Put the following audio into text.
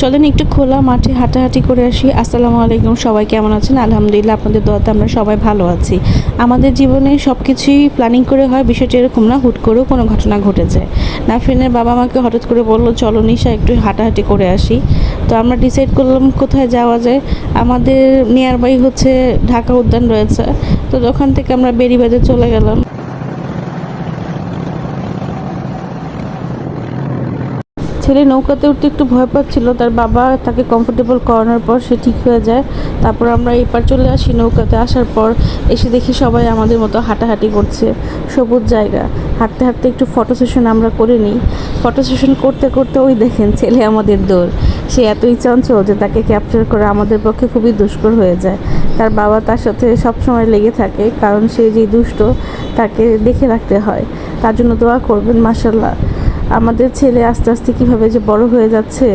চলেন একটু খোলা মাঠে হাঁটাহাঁটি করে আসি। আসসালামু আলাইকুম, সবাই কেমন আছেন? আলহামদুলিল্লাহ, আপনাদের দোয়াতে আমরা সবাই ভালো আছি। আমাদের জীবনে সব কিছুই প্ল্যানিং করে হয়, বিষয়টি এরকম না হুট করেও কোনো ঘটনা ঘটে যায়। নাফরিনের বাবা আমাকে হঠাৎ করে বললো, চলো নিশা একটু হাঁটাহাঁটি করে আসি। তো আমরা ডিসাইড করলাম কোথায় যাওয়া যায়। আমাদের নিয়ার বাই হচ্ছে ঢাকা উদ্যান রয়েছে, তো ওখান থেকে আমরা বেরিবাজে চলে গেলাম। ছেলে নৌকাতে উঠতে একটু ভয় পাচ্ছিল, তার বাবা তাকে কমফোর্টেবল করানোর পর সে ঠিক হয়ে যায়। তারপর আমরা এপার চলে আসি। নৌকাতে আসার পর এসে দেখি সবাই আমাদের মতো হাঁটাহাঁটি করছে, সবুজ জায়গা। হাঁটতে হাঁটতে একটু ফটো সেশন আমরা করে নিই। ফটো সেশন করতে করতে ওই দেখেন ছেলে আমাদের দৌড়। সে এতই চঞ্চল যে তাকে ক্যাপচার করা আমাদের পক্ষে খুবই দুষ্কর হয়ে যায়। তার বাবা তার সাথে সবসময় লেগে থাকে, কারণ সে যেই দুষ্ট তাকে দেখে রাখতে হয়। তার জন্য দোয়া করবেন। মাশাআল্লাহ, আমাদের ছেলে আস্তে আস্তে কীভাবে যে বড় হয়ে যাচ্ছে।